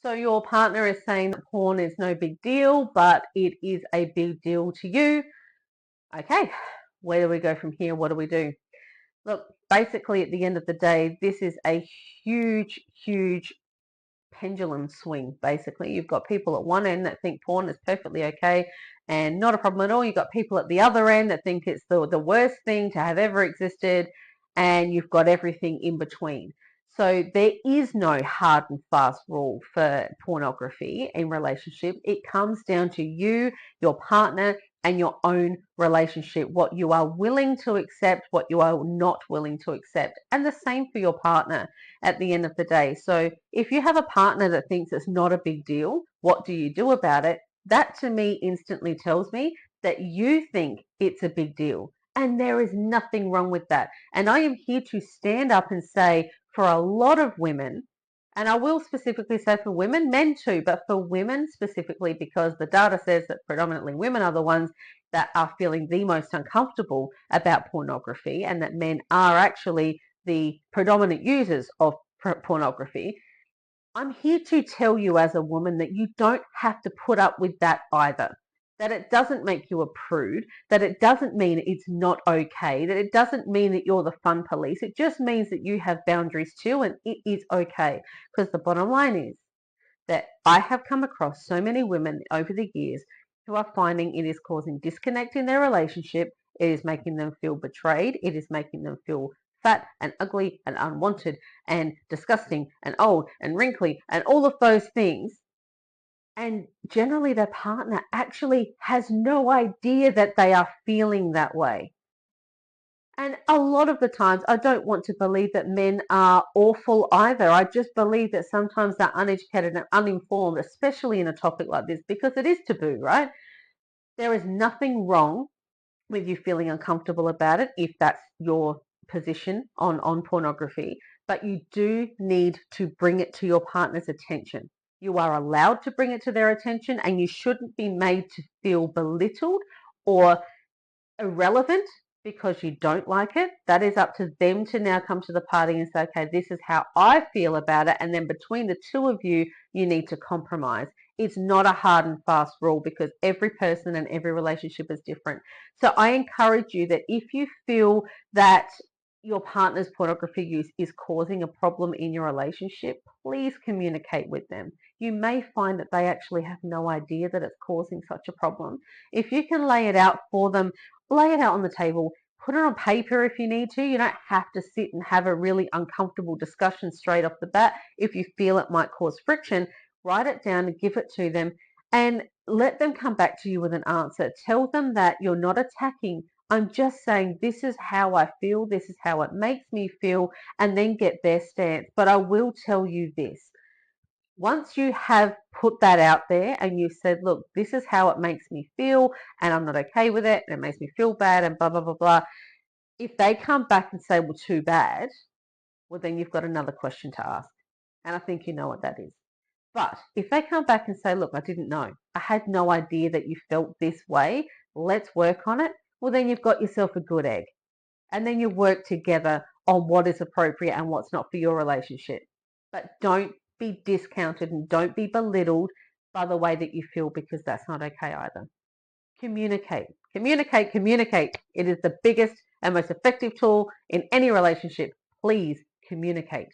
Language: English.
So your partner is saying that porn is no big deal, but it is a big deal to you. Okay, where do we go from here? What do we do? Look, basically at the end of the day, this is a huge, huge pendulum swing. Basically, you've got people at one end that think porn is perfectly okay and not a problem at all. You've got people at the other end that think it's the worst thing to have ever existed, and you've got everything in between. So there is no hard and fast rule for pornography in relationship. It comes down to you, your partner, and your own relationship, what you are willing to accept, what you are not willing to accept, and the same for your partner at the end of the day. So if you have a partner that thinks it's not a big deal, what do you do about it? That to me instantly tells me that you think it's a big deal. And there is nothing wrong with that. And I am here to stand up and say, for a lot of women, and I will specifically say for women, men too, but for women specifically, because the data says that predominantly women are the ones that are feeling the most uncomfortable about pornography, and that men are actually the predominant users of pornography. I'm here to tell you as a woman that you don't have to put up with that either. That it doesn't make you a prude, that it doesn't mean it's not okay, that it doesn't mean that you're the fun police. It just means that you have boundaries too, and it is okay. Because the bottom line is that I have come across so many women over the years who are finding it is causing disconnect in their relationship. It is making them feel betrayed. It is making them feel fat and ugly and unwanted and disgusting and old and wrinkly and all of those things. And generally, their partner actually has no idea that they are feeling that way. And a lot of the times, I don't want to believe that men are awful either. I just believe that sometimes they're uneducated and uninformed, especially in a topic like this, because it is taboo, right? There is nothing wrong with you feeling uncomfortable about it if that's your position on pornography, but you do need to bring it to your partner's attention. You are allowed to bring it to their attention, and you shouldn't be made to feel belittled or irrelevant because you don't like it. That is up to them to now come to the party and say, okay, this is how I feel about it. And then between the two of you, you need to compromise. It's not a hard and fast rule because every person and every relationship is different. So I encourage you that if you feel that your partner's pornography use is causing a problem in your relationship, please communicate with them. You may find that they actually have no idea that it's causing such a problem. If you can lay it out for them, lay it out on the table, put it on paper if you need to. You don't have to sit and have a really uncomfortable discussion straight off the bat. If you feel it might cause friction, write it down and give it to them and let them come back to you with an answer. Tell them that you're not attacking. I'm just saying this is how I feel, this is how it makes me feel, and then get their stance. But I will tell you this. Once you have put that out there and you said, look, this is how it makes me feel and I'm not okay with it and it makes me feel bad and blah, blah, blah, blah. If they come back and say, well, too bad, well, then you've got another question to ask. And I think you know what that is. But if they come back and say, look, I didn't know, I had no idea that you felt this way, let's work on it. Well, then you've got yourself a good egg. And then you work together on what is appropriate and what's not for your relationship. But don't be discounted and don't be belittled by the way that you feel, because that's not okay either. Communicate, communicate, communicate. It is the biggest and most effective tool in any relationship. Please communicate.